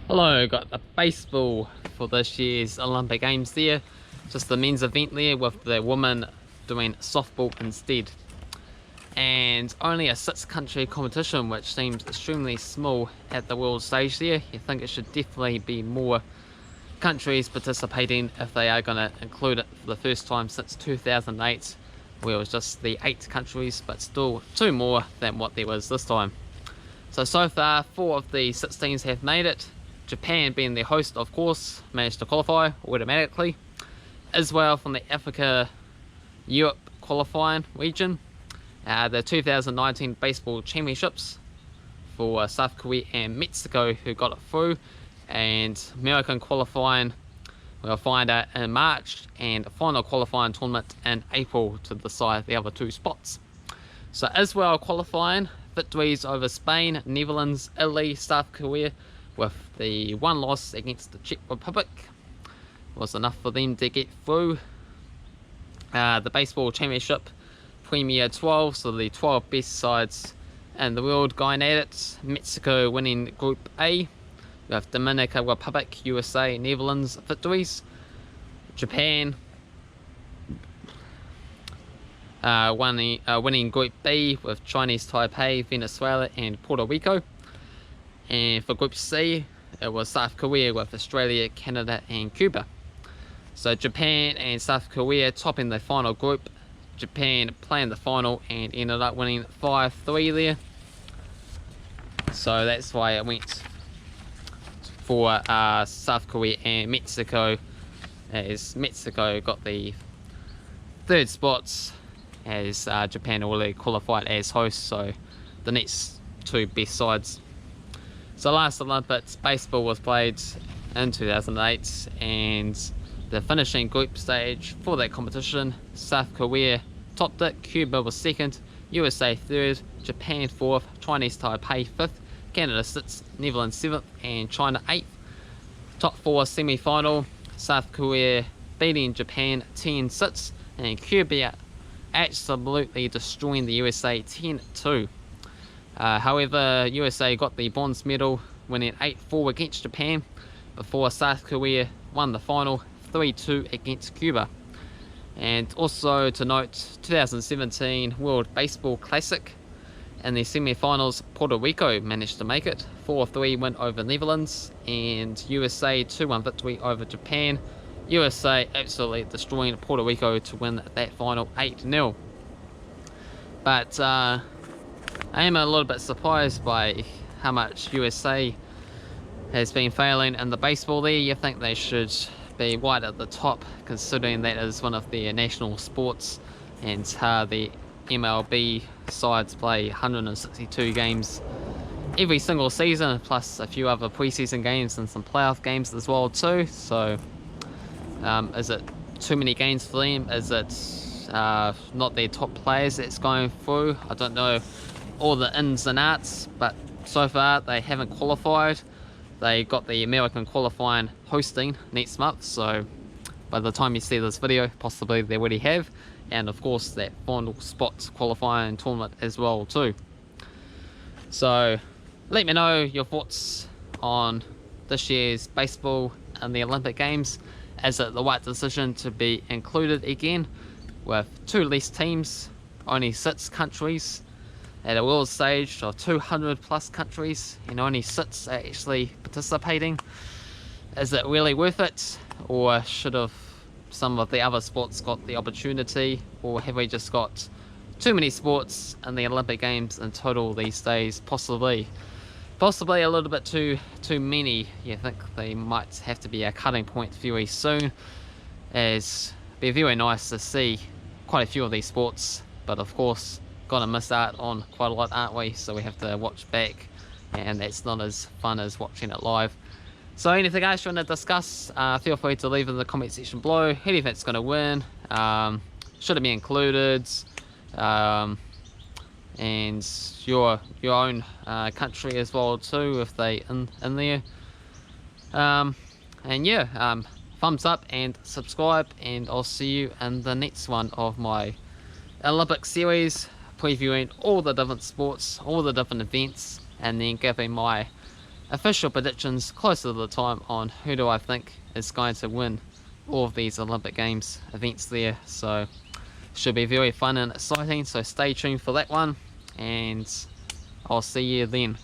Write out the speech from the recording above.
Hello, got the baseball for this year's Olympic Games there. Just the men's event there with the women doing softball instead. And only a 6-country competition, which seems extremely small at the world stage there. You think it should definitely be more countries participating if they are going to include it for the first time since 2008, where it was just the 8 countries, but still 2 more than what there was this time. So far 4 of the 6 teams have made it. Japan, being the host, of course, managed to qualify automatically. Israel from the Africa Europe qualifying region. The 2019 baseball championships for South Korea and Mexico, who got it through, and American qualifying we'll find out in March, and a final qualifying tournament in April to decide the other 2 spots. So Israel qualifying, victories over Spain, Netherlands, Italy, South Korea, with the 1 loss against the Czech Republic was enough for them to get through. The baseball championship, Premier 12, so the 12 best sides in the world going at it. Mexico winning Group A, with Dominican Republic, USA, Netherlands victories. Japan winning Group B with Chinese Taipei, Venezuela and Puerto Rico. And for Group C, it was South Korea with Australia, Canada and Cuba. So Japan and South Korea topping the final group. Japan playing the final and ended up winning 5-3 there. So that's why it went for South Korea and Mexico, as Mexico got the 3rd spots, as Japan already qualified as hosts, so the next 2 best sides. So last Olympics, baseball was played in 2008, and the finishing group stage for that competition, South Korea topped it, Cuba was 2nd, USA 3rd, Japan 4th, Chinese Taipei 5th, Canada 6th, Netherlands 7th and China 8th. Top 4 semi-final, South Korea beating Japan 10-6 and Cuba absolutely destroying the USA 10-2. However, USA got the bronze medal, winning 8-4 against Japan, before South Korea won the final 3-2 against Cuba. And also to note, 2017 World Baseball Classic, in the semi-finals, Puerto Rico managed to make it, 4-3 win over Netherlands, and USA 2-1 victory over Japan. USA absolutely destroying Puerto Rico to win that final 8-0. But I am a little bit surprised by how much USA has been failing in the baseball there. You think they should be right at the top, considering that is one of their national sports, and the MLB sides play 162 games every single season, plus a few other preseason games and some playoff games as well too. So is it too many games for them? Is it not their top players that's going through? I don't know all the ins and outs, but so far they haven't qualified. They got the American qualifying hosting next month, so by the time you see this video, possibly they already have, and of course that final spots qualifying tournament as well too. So let me know your thoughts on this year's baseball and the Olympic Games. Is it the right decision to be included again with 2 less teams, only 6 countries at a world stage of 200 plus countries, and only 6 are actually participating? Is it really worth it, or should have some of the other sports got the opportunity, or have we just got too many sports in the Olympic Games in total these days? Possibly a little bit too many. You think they might have to be a cutting point very soon, as it'd be very nice to see quite a few of these sports, but of course gonna miss out on quite a lot, aren't we? So we have to watch back, and that's not as fun as watching it live. So anything else you want to discuss, feel free to leave in the comment section below. Who do you think's going to win? Should it be included? And your own country as well too, if they in there. And yeah, thumbs up and subscribe, and I'll see you in the next one of my Olympic series, previewing all the different sports, all the different events, and then giving my official predictions closer to the time on who do I think is going to win all of these Olympic Games events there. So should be very fun and exciting, so stay tuned for that one, and I'll see you then.